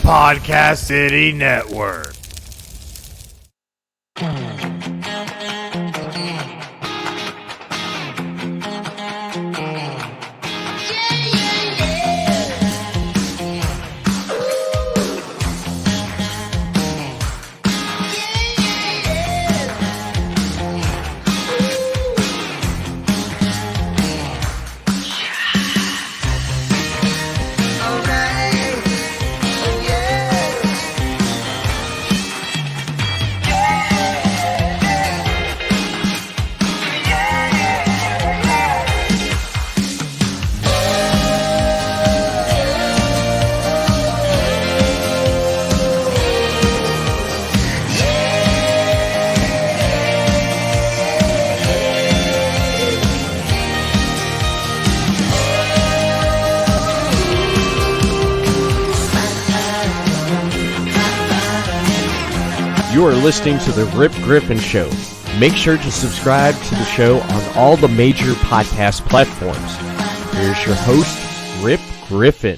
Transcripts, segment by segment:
Podcast City Network. You are listening to the Rip Griffin Show. Make sure to subscribe to the show on all the major podcast platforms. Here's your host, Rip Griffin.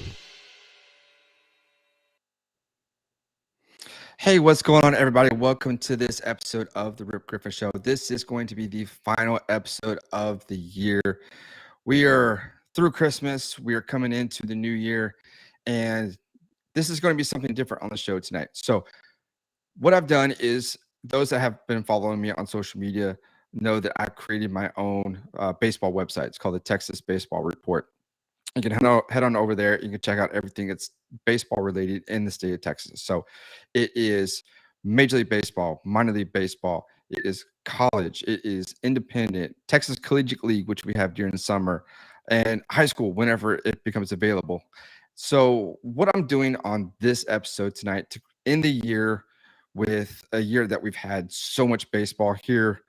Hey, what's going on, everybody? Welcome to this episode of the Rip Griffin Show. This is going to be the final episode of the year. We are through Christmas. We are coming into the new year, and this is going to be something different on the show tonight. So what I've done is, those that have been following me on social media know that I've created my own baseball website. It's called the Texas Baseball Report. You can head on over there. You can check out everything that's baseball related in the state of Texas. So it is Major League Baseball, minor league baseball. It is college. It is independent, Texas Collegiate League, which we have during the summer, and high school whenever it becomes available. So what I'm doing on this episode tonight to end the year with a year that we've had so much baseball here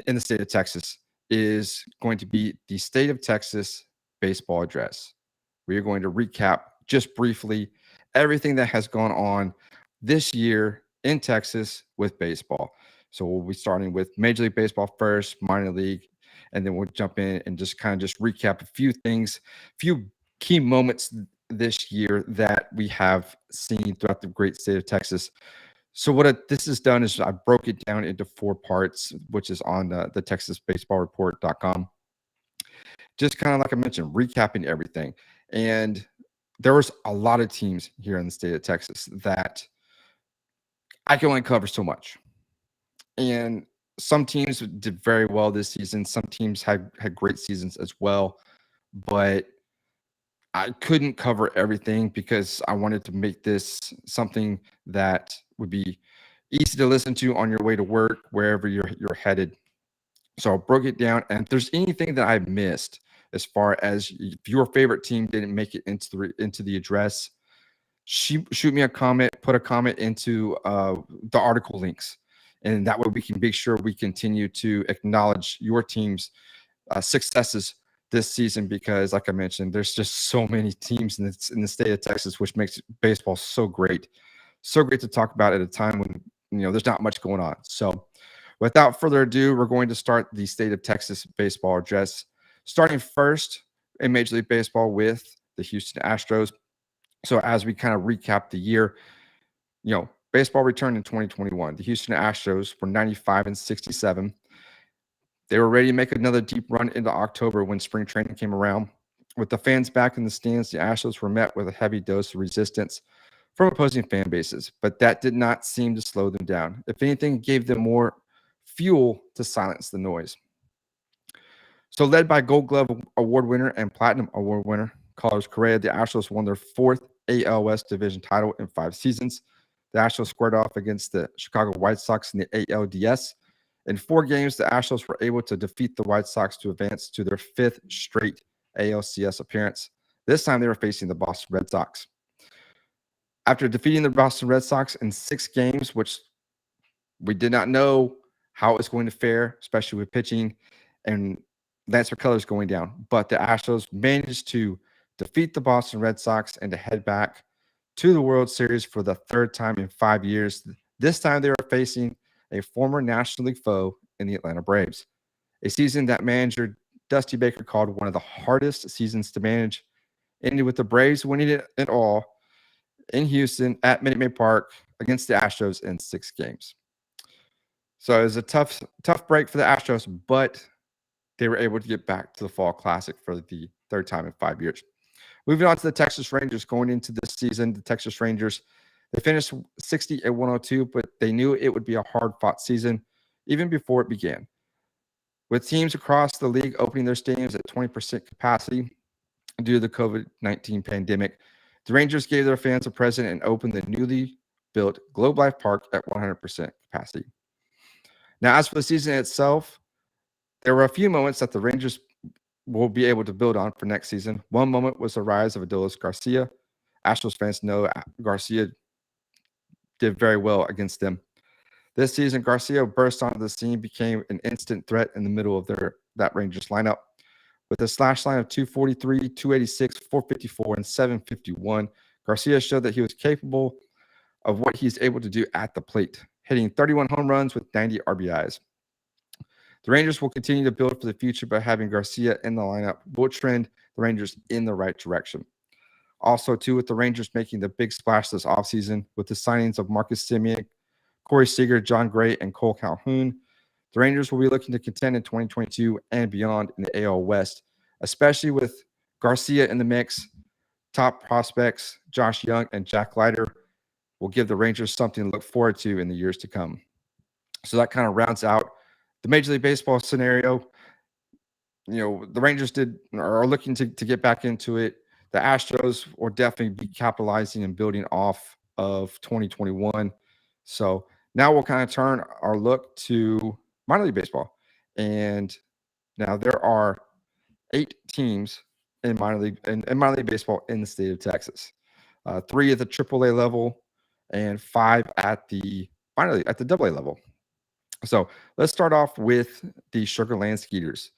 in the state of Texas is going to be the State of Texas Baseball Address. We are going to recap just briefly everything that has gone on this year in Texas with baseball. So we'll be starting with Major League Baseball first, minor league, and then we'll jump in and just recap a few things, few key moments this year that we have seen throughout the great state of Texas. So what this has done is I broke it down into 4 parts, which is on the TexasBaseballReport.com. Just kind of like I mentioned, recapping everything. And there was a lot of teams here in the state of Texas that I can only cover so much. And some teams did very well this season. Some teams had great seasons as well. But I couldn't cover everything because I wanted to make this something that would be easy to listen to on your way to work, wherever you're headed. So I broke it down, and if there's anything that I missed as far as if your favorite team didn't make it into the address, shoot me a comment, put a comment into the article links, and that way we can make sure we continue to acknowledge your team's successes this season, because like I mentioned, there's just so many teams in the state of Texas, which makes baseball so great to talk about at a time when there's not much going on. So without further ado, we're going to start the State of Texas Baseball Address, starting first in Major League Baseball with the Houston Astros. So as we kind of recap the year, baseball returned in 2021. The Houston Astros were 95-67. They were ready to make another deep run into October when spring training came around. With the fans back in the stands, the Astros were met with a heavy dose of resistance from opposing fan bases, but that did not seem to slow them down. If anything, it gave them more fuel to silence the noise. So led by Gold Glove Award winner and Platinum Award winner Carlos Correa, the Astros won their 4th AL West division title in 5 seasons. The Astros squared off against the Chicago White Sox in the ALDS. In 4 games, the Astros were able to defeat the White Sox to advance to their 5th straight ALCS appearance. This time they were facing the Boston Red Sox. After defeating the Boston Red Sox in 6 games, which we did not know how it was going to fare, especially with pitching and Lance McCullers going down, but the Astros managed to defeat the Boston Red Sox and to head back to the World Series for the 3rd time in 5 years. This time they were facing a former National League foe in the Atlanta Braves, a season that manager Dusty Baker called one of the hardest seasons to manage, ended with the Braves winning it all in Houston at Minute Maid Park against the Astros in 6 games. So it was a tough break for the Astros, but they were able to get back to the Fall Classic for the third time in 5 years. Moving on to the Texas Rangers going into this season, the Texas Rangers, they finished 60-102, but they knew it would be a hard-fought season even before it began. With teams across the league opening their stadiums at 20% capacity due to the COVID-19 pandemic, the Rangers gave their fans a present and opened the newly built Globe Life Park at 100% capacity. Now, as for the season itself, there were a few moments that the Rangers will be able to build on for next season. One moment was the rise of Adolis Garcia. Astros fans know Garcia did very well against them. This season, Garcia burst onto the scene, became an instant threat in the middle of that Rangers lineup. With a slash line of 243, 286, 454, and 751, Garcia showed that he was capable of what he's able to do at the plate, hitting 31 home runs with 90 RBIs. The Rangers will continue to build for the future, but having Garcia in the lineup will trend the Rangers in the right direction. Also, too, with the Rangers making the big splash this offseason with the signings of Marcus Semien, Corey Seager, John Gray, and Cole Calhoun, the Rangers will be looking to contend in 2022 and beyond in the AL West, especially with Garcia in the mix. Top prospects, Josh Young and Jack Leiter, will give the Rangers something to look forward to in the years to come. So that kind of rounds out the Major League Baseball scenario. The Rangers are looking to get back into it. The Astros will definitely be capitalizing and building off of 2021. So now we'll kind of turn our look to minor league baseball. And now there are 8 teams in minor league baseball in the state of Texas. 3 at the AAA level and 5 at the minor league, at the AA level. So let's start off with the Sugar Land Skeeters.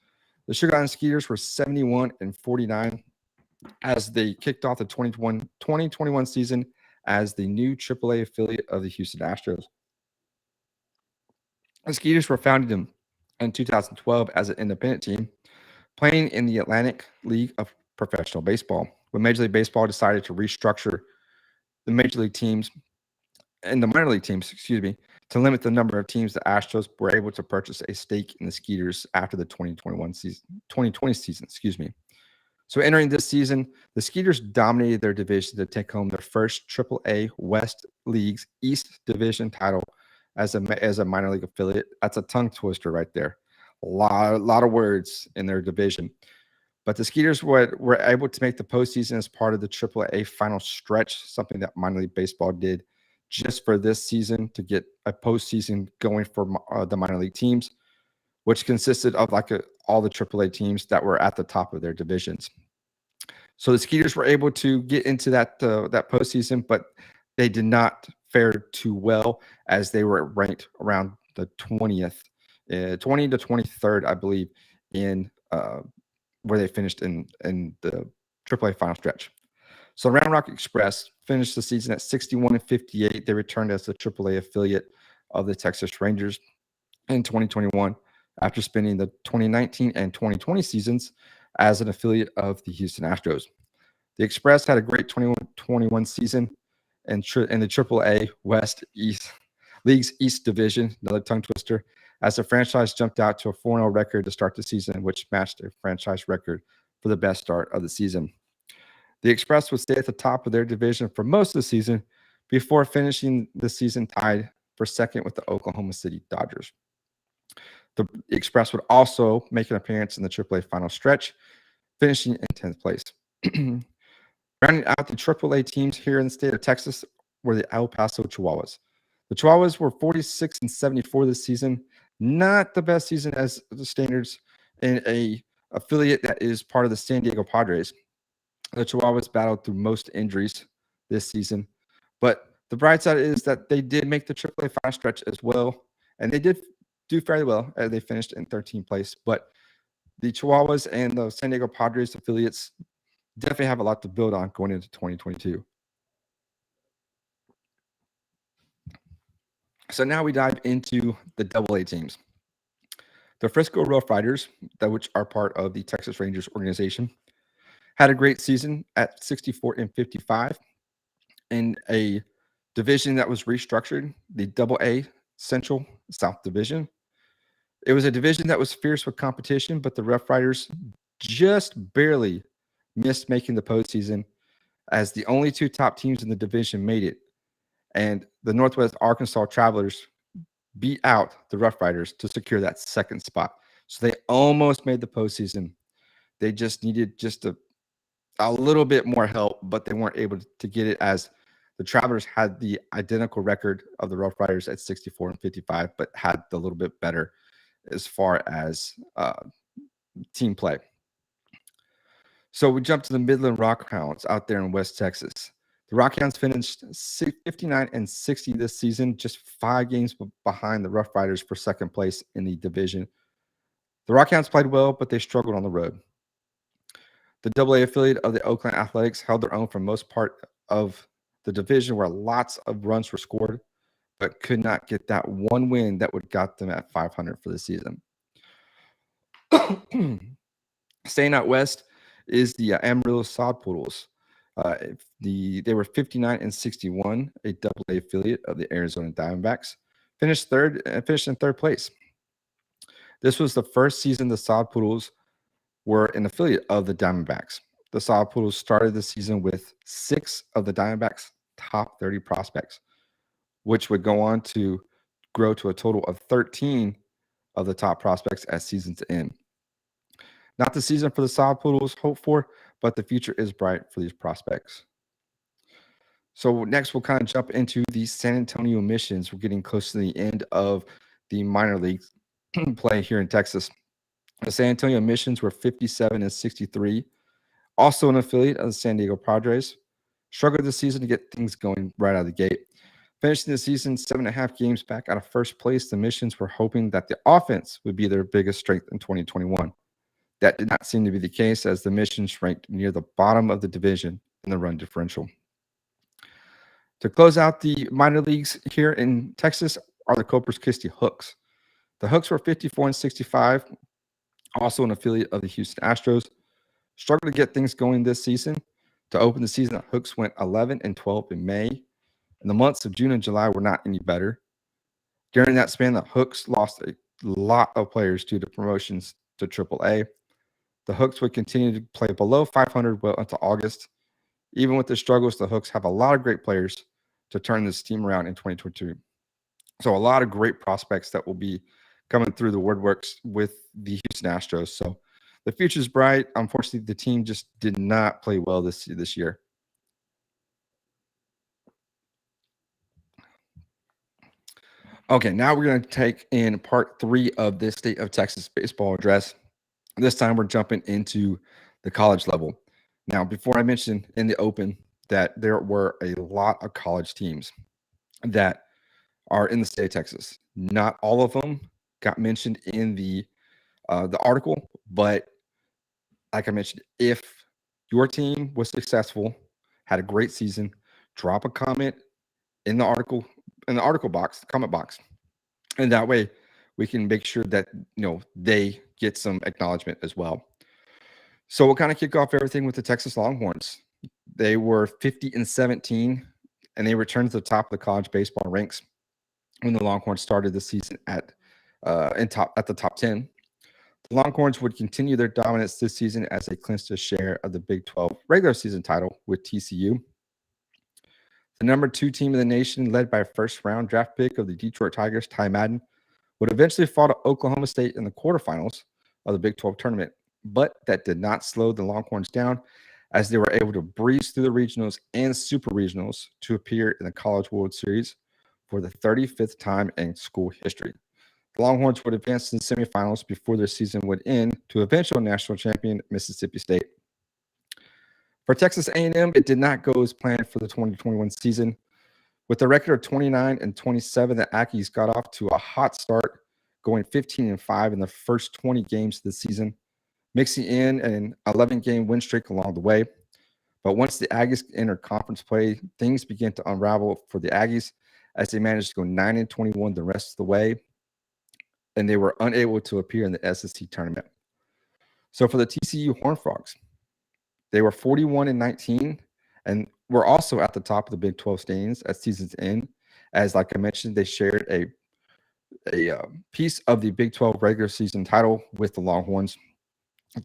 The Sugar Land Skeeters were 71-49 as they kicked off the 2021 season as the new AAA affiliate of the Houston Astros. The Skeeters were founded in 2012 as an independent team, playing in the Atlantic League of Professional Baseball. When Major League Baseball decided to restructure the major league teams and the minor league teams, to limit the number of teams, the Astros were able to purchase a stake in the Skeeters after the 2020 season. So entering this season, the Skeeters dominated their division to take home their first AAA West League's East Division title as a minor league affiliate. That's a tongue twister right there. A lot of words in their division. But the Skeeters were able to make the postseason as part of the AAA final stretch, something that minor league baseball did just for this season to get a postseason going for the minor league teams, which consisted of all the AAA teams that were at the top of their divisions. So the Skeeters were able to get into that postseason, but they did not fare too well as they were ranked around the 20 to 23rd, I believe, in where they finished in the AAA final stretch. So Round Rock Express finished the season at 61-58. They returned as the AAA affiliate of the Texas Rangers in 2021 after spending the 2019 and 2020 seasons as an affiliate of the Houston Astros. The Express had a great 2021 season in the AAA West League's East Division, another tongue twister, as the franchise jumped out to a 4-0 record to start the season, which matched their franchise record for the best start of the season. The Express would stay at the top of their division for most of the season before finishing the season tied for second with the Oklahoma City Dodgers. The Express would also make an appearance in the AAA final stretch, finishing in 10th place. Rounding out the AAA teams here in the state of Texas were the El Paso Chihuahuas. The Chihuahuas were 46-74 this season. Not the best season as the standards in a affiliate that is part of the San Diego Padres. The Chihuahuas battled through most injuries this season. But the bright side is that they did make the AAA final stretch as well. And they did do fairly well as they finished in 13th place. But the Chihuahuas and the San Diego Padres affiliates definitely have a lot to build on going into 2022. So now we dive into the AA teams. The Frisco Rough Riders, which are part of the Texas Rangers organization, had a great season at 64-55. in a division that was restructured, the DoubleA Central South Division. It was a division that was fierce with competition, but the Rough Riders just barely missed making the postseason, as the only two top teams in the division made it. And the Northwest Arkansas Travelers beat out the Rough Riders to secure that second spot. So they almost made the postseason. They just needed just a little bit more help, but they weren't able to get it, as the Travelers had the identical record of the Rough Riders at 64-55, but had a little bit better as far as team play. So we jump to the Midland Rockhounds out there in West Texas. The Rockhounds finished 59-60 this season, just 5 games behind the Rough Riders for second place in the division. The Rockhounds played well, but they struggled on the road. The DoubleA affiliate of the Oakland Athletics held their own for most part of the division, where lots of runs were scored, but could not get that one win that would got them at 500 for the season. Staying out west is the Amarillo Sod Poodles. They were 59-61, a DoubleA affiliate of the Arizona Diamondbacks. Finished in third place. This was the first season the Sod Poodles were an affiliate of the Diamondbacks. The Sod Poodles started the season with 6 of the Diamondbacks' top 30 prospects, which would go on to grow to a total of 13 of the top prospects at season's end. Not the season for the Sod Poodles hoped for, but the future is bright for these prospects. So next, we'll kind of jump into the San Antonio Missions. We're getting close to the end of the minor league play here in Texas. The San Antonio Missions were 57-63, also an affiliate of the San Diego Padres. Struggled this season to get things going right out of the gate. Finishing the season 7.5 games back out of first place, the Missions were hoping that the offense would be their biggest strength in 2021. That did not seem to be the case, as the Missions ranked near the bottom of the division in the run differential. To close out the minor leagues here in Texas are the Corpus Christi Hooks. The Hooks were 54-65, also an affiliate of the Houston Astros. Struggled to get things going this season. To open the season, the Hooks went 11-12 in May, and the months of June and July were not any better. During that span, the Hooks lost a lot of players due to promotions to AAA. The Hooks would continue to play below 500 well until August. Even with the struggles, the Hooks have a lot of great players to turn this team around in 2022. So a lot of great prospects that will be coming through the woodworks with the Houston Astros. So the future is bright. Unfortunately, the team just did not play well this year. Okay, now we're going to take in part 3 of this State of Texas baseball address. This time we're jumping into the college level. Now, before I mentioned in the open that there were a lot of college teams that are in the state of Texas. Not all of them got mentioned in the article, but like I mentioned, if your team was successful, had a great season, drop a comment in the article box, comment box, and that way we can make sure that they get some acknowledgement as well. So we'll kind of kick off everything with the Texas Longhorns. They were 50-17, and they returned to the top of the college baseball ranks when the Longhorns started the season at the top 10. The Longhorns would continue their dominance this season as they clinched a share of the Big 12 regular season title with TCU. The number 2 team in the nation, led by a first-round draft pick of the Detroit Tigers, Ty Madden, would eventually fall to Oklahoma State in the quarterfinals of the Big 12 tournament. But that did not slow the Longhorns down, as they were able to breeze through the regionals and super regionals to appear in the College World Series for the 35th time in school history. The Longhorns would advance to the semifinals before their season would end to eventual national champion Mississippi State. For Texas A&M, it did not go as planned for the 2021 season. With a record of 29-27, the Aggies got off to a hot start, going 15-5 in the first 20 games of the season, mixing in an 11-game win streak along the way. But once the Aggies entered conference play, things began to unravel for the Aggies as they managed to go 9-21 the rest of the way, and they were unable to appear in the SEC tournament. So for the TCU Horned Frogs, they were 41-19 and were also at the top of the Big 12 standings at season's end. As like I mentioned, they shared a piece of the Big 12 regular season title with the Longhorns.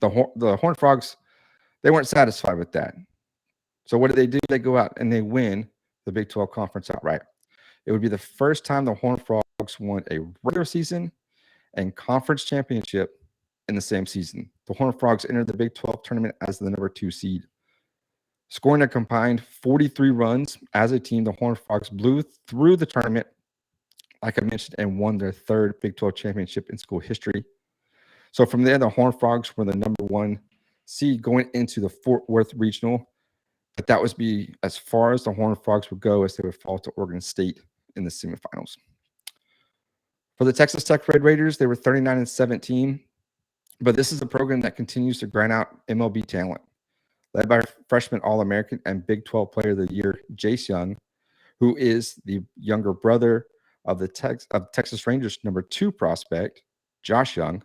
The Horned Frogs, they weren't satisfied with that. So what do? They go out and they win the Big 12 conference outright. It would be the first time the Horned Frogs won a regular season and conference championship in the same season. The Horned Frogs entered the Big 12 tournament as the number 2 seed. Scoring a combined 43 runs as a team, the Horned Frogs blew through the tournament, like I mentioned, and won their third Big 12 championship in school history. So from there, the Horned Frogs were the number 1 seed going into the Fort Worth Regional. But that would be as far as the Horned Frogs would go, as they would fall to Oregon State in the semifinals. For the Texas Tech Red Raiders, they were 39-17. But this is a program that continues to grind out MLB talent, led by freshman All-American and Big 12 Player of the Year, Jace Young, who is the younger brother of the Texas Rangers' number 2 prospect, Josh Young.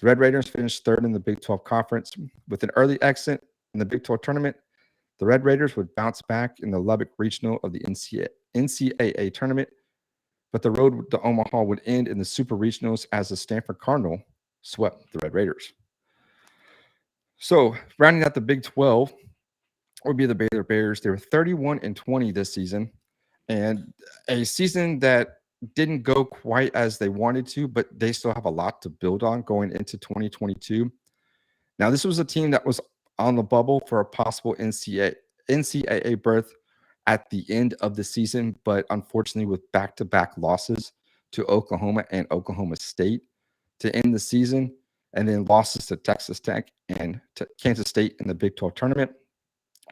The Red Raiders finished third in the Big 12 Conference. With an early exit in the Big 12 tournament, the Red Raiders would bounce back in the Lubbock Regional of the NCAA tournament, but the road to Omaha would end in the Super Regionals as the Stanford Cardinal swept the Red Raiders. So, rounding out the Big 12 would be the Baylor Bears. They were 31-20 this season, and a season that didn't go quite as they wanted to, but they still have a lot to build on going into 2022. Now, this was a team that was on the bubble for a possible NCAA berth at the end of the season, but unfortunately with back-to-back losses to Oklahoma and Oklahoma State to end the season, and then losses to Texas Tech and to Kansas State in the Big 12 tournament,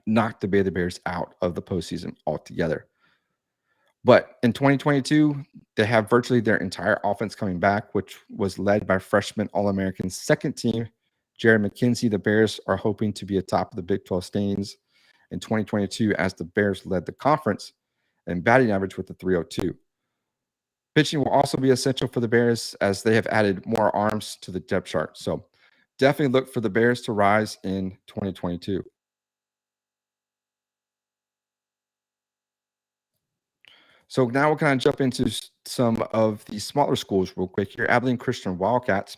knocked the Baylor Bears out of the postseason altogether. But in 2022, they have virtually their entire offense coming back, which was led by freshman All-American second team, Jared McKenzie. The Bears are hoping to be atop of the Big 12 standings in 2022 as the Bears led the conference in batting average with the 302. Pitching will also be essential for the Bears as they have added more arms to the depth chart. So definitely look for the Bears to rise in 2022. So now we'll kind of jump into some of the smaller schools real quick here. Abilene Christian Wildcats,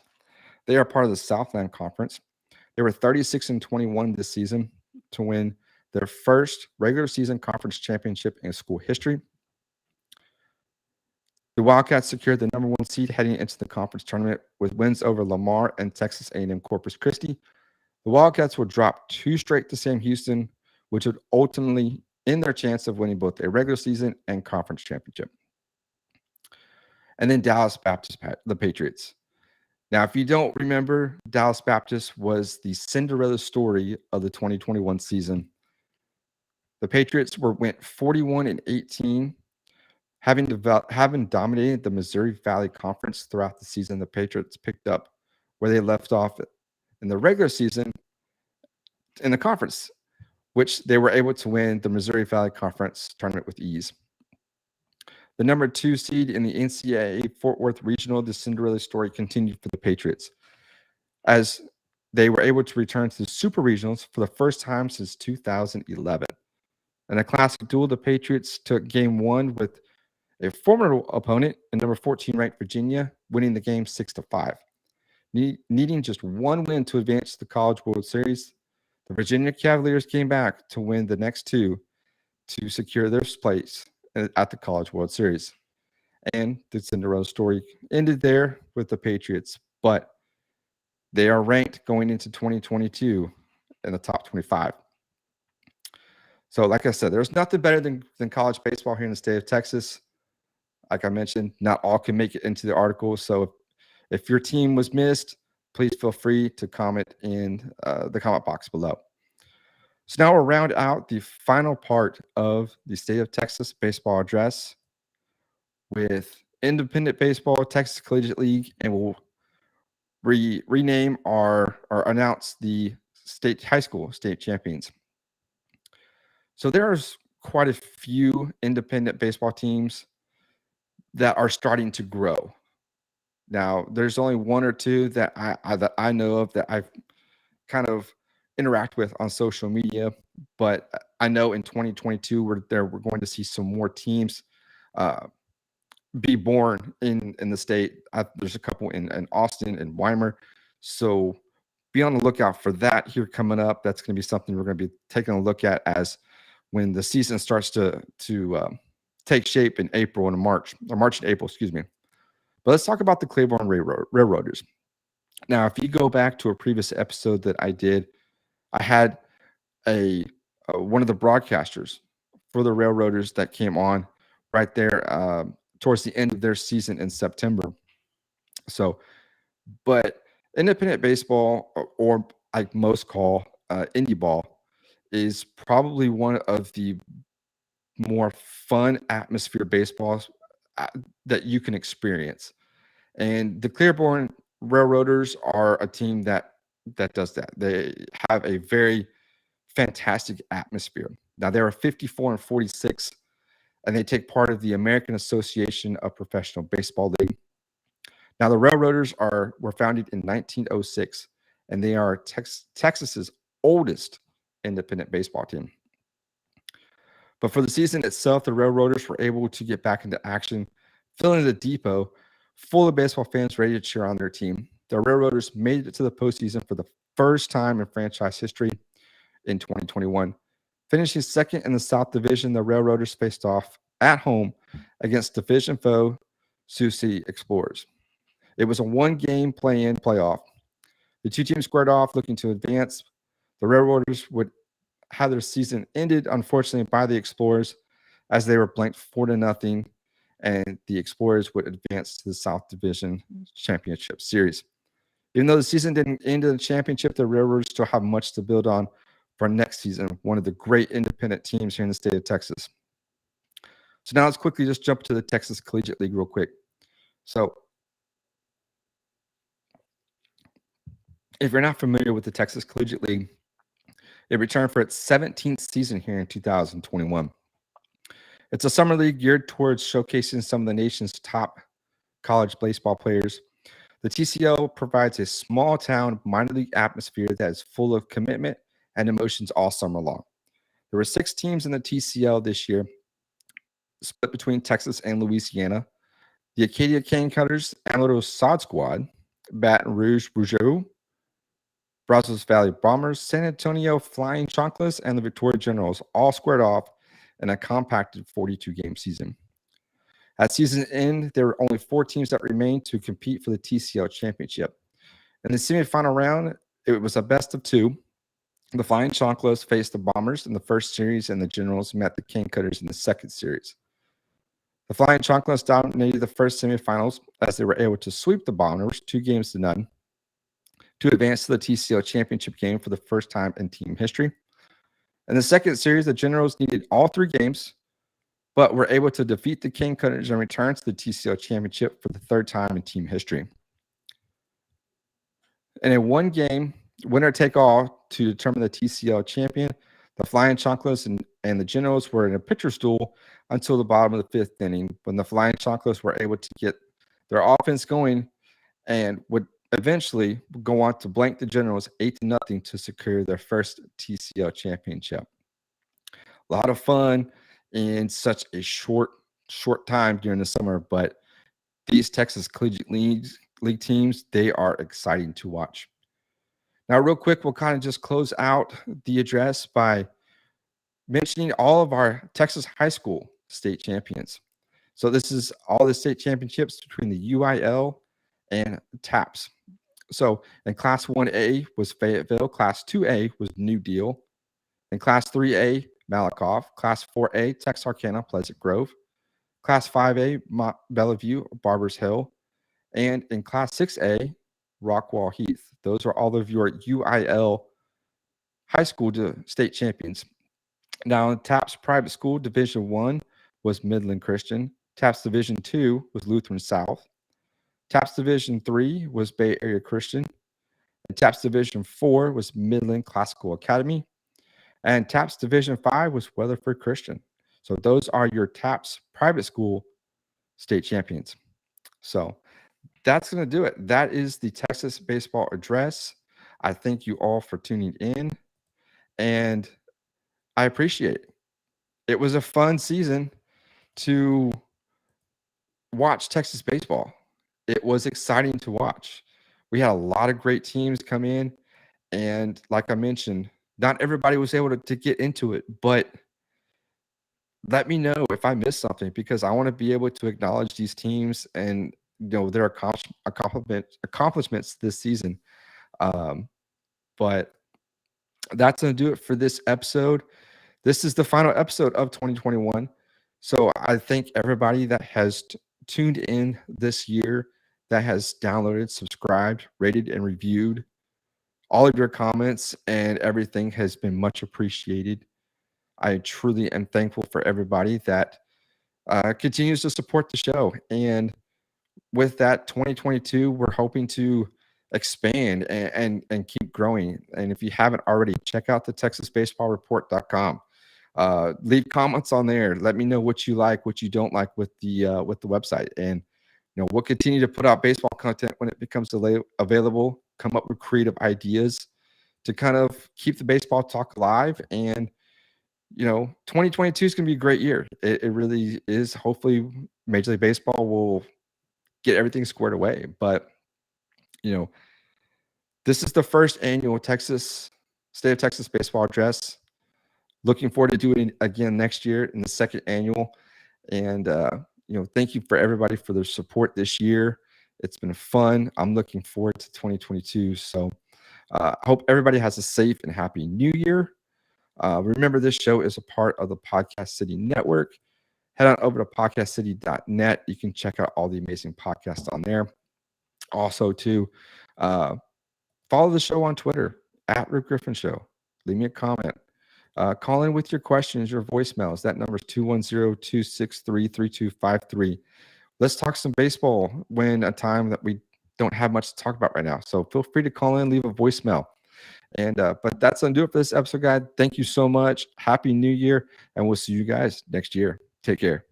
they are part of the Southland Conference. They were 36-21 this season to win their first regular season conference championship in school history. The Wildcats secured the number 1 seed heading into the conference tournament with wins over Lamar and Texas A&M Corpus Christi. The Wildcats would drop 2 straight to Sam Houston, which would ultimately end their chance of winning both a regular season and conference championship. And then Dallas Baptist, the Patriots. Now, if you don't remember, Dallas Baptist was the Cinderella story of the 2021 season. The Patriots went 41-18. Having dominated the Missouri Valley Conference throughout the season, the Patriots picked up where they left off in the regular season in the conference, which they were able to win the Missouri Valley Conference tournament with ease. The number 2 seed in the NCAA Fort Worth Regional, the Cinderella story continued for the Patriots, as they were able to return to the Super Regionals for the first time since 2011. In a classic duel, the Patriots took Game 1 with a formidable opponent in number 14 ranked Virginia, winning the game 6-5. Needing just 1 win to advance to the College World Series, the Virginia Cavaliers came back to win the next 2 to secure their place at the College World Series. And the Cinderella story ended there with the Patriots, but they are ranked going into 2022 in the top 25. So like I said, there's nothing better than college baseball here in the state of Texas. Like I mentioned, not all can make it into the article. So if your team was missed, please feel free to comment in the comment box below. So now we'll round out the final part of the State of Texas baseball address with independent baseball, Texas Collegiate League, and we'll rename or announce the state high school state champions. So there's quite a few independent baseball teams that are starting to grow. Now, there's only 1 or 2 that I know of that I've kind of interact with on social media, but I know in 2022 we're going to see some more teams be born in the state. There's a couple in Austin and Weimar, so be on the lookout for that here coming up. That's going to be something we're going to be taking a look at as when the season starts to take shape in April and March and April, excuse me. But let's talk about the Claiborne Railroaders. Now, if you go back to a previous episode that I did, I had one of the broadcasters for the Railroaders that came on right there towards the end of their season in September. So, but independent baseball, or like most call indie ball, is probably one of the more fun atmosphere baseballs that you can experience. And the Claiborne Railroaders are a team that does that. They have a very fantastic atmosphere. Now they are 54-46, and they take part of the American Association of Professional Baseball League. Now the Railroaders were founded in 1906, and they are Texas's oldest independent baseball team. But for the season itself, the Railroaders were able to get back into action, filling the depot full of baseball fans ready to cheer on their team. The Railroaders made it to the postseason for the first time in franchise history in 2021. Finishing second in the South Division, the Railroaders faced off at home against division foe Sioux City Explorers. It was a one-game play-in playoff. The two teams squared off looking to advance. The Railroaders would have their season ended, unfortunately, by the Explorers as they were blanked 4-0, and the Explorers would advance to the South Division Championship Series. Even though the season didn't end in the championship, the Railroaders still have much to build on for next season, one of the great independent teams here in the state of Texas. So now let's quickly just jump to the Texas Collegiate League real quick. So if you're not familiar with the Texas Collegiate League, it returned for its 17th season here in 2021. It's a summer league geared towards showcasing some of the nation's top college baseball players. The TCL provides a small town minor league atmosphere that is full of commitment and emotions all summer long. There were 6 teams in the TCL this year, split between Texas and Louisiana. The Acadia Cane Cutters, Amarillo Sod Squad, Baton Rouge Rougeau, Brazos Valley Bombers, San Antonio Flying Chocolates, and the Victoria Generals all squared off in a compacted 42-game season. At season's end, there were only 4 teams that remained to compete for the TCL championship. In the semifinal round, it was a best of 2. The Flying Chocolates faced the Bombers in the first series, and the Generals met the Cane Cutters in the second series. The Flying Chocolates dominated the first semifinals as they were able to sweep the Bombers 2-0 to advance to the TCL championship game for the first time in team history. In the second series, the Generals needed all 3 games, but were able to defeat the Cane Cutters and return to the TCL championship for the 3rd time in team history. In a one-game winner-take-all to determine the TCL champion, the Flying Chocolates and the Generals were in a pitcher's duel until the bottom of the 5th inning, when the Flying Chocolates were able to get their offense going and would eventually go on to blank the Generals 8-0 to secure their first TCL championship. A lot of fun in such a short time during the summer, but these Texas Collegiate League teams, they are exciting to watch. Now, real quick, we'll kind of just close out the address by mentioning all of our Texas high school state champions. So this is all the state championships between the UIL and TAPS. So in Class 1A was Fayetteville, Class 2A was New Deal, in Class 3A, Malakoff, Class 4A, Texarkana, Pleasant Grove, Class 5A, Bellevue, Barbers Hill, and in Class 6A, Rockwall Heath. Those are all of your UIL high school state champions. Now, in TAPS private school, Division 1 was Midland Christian. TAPS Division 2 was Lutheran South. TAPS Division 3 was Bay Area Christian. And TAPS Division 4 was Midland Classical Academy. And TAPS Division 5 was Weatherford Christian. So those are your TAPS private school state champions. So that's going to do it. That is the Texas baseball address. I thank you all for tuning in. And I appreciate it. It was a fun season to watch Texas baseball. It was exciting to watch. We had a lot of great teams come in, and like I mentioned, not everybody was able to get into it, but let me know if I missed something because I want to be able to acknowledge these teams and their accomplishments this season. But that's going to do it for this episode. This is the final episode of 2021. So I thank everybody that has tuned in this year, that has downloaded, subscribed, rated, and reviewed. All of your comments and everything has been much appreciated. I truly am thankful for everybody that continues to support the show. And with that, 2022, we're hoping to expand and keep growing. And if you haven't already, check out the TexasBaseballReport.com. Leave comments on there. Let me know what you like, what you don't like with the website. And we'll continue to put out baseball content when it becomes available. Come up with creative ideas to kind of keep the baseball talk alive. And 2022 is going to be a great year. It really is. Hopefully, Major League Baseball will get everything squared away. But this is the first annual State of Texas Baseball Address. Looking forward to doing it again next year in the second annual. And thank you for everybody for their support this year. It's been fun. I'm looking forward to 2022. So I hope everybody has a safe and happy new year. Remember, this show is a part of the Podcast City Network. Head on over to podcastcity.net. You can check out all the amazing podcasts on there. Also, to follow the show on Twitter at Rip Griffin Show. Leave me a comment. Call in with your questions, your voicemails. That number is 210-263-3253. Let's talk some baseball when a time that we don't have much to talk about right now. So feel free to call in, leave a voicemail. And but that's going to do it for this episode, guys. Thank you so much. Happy New Year. And we'll see you guys next year. Take care.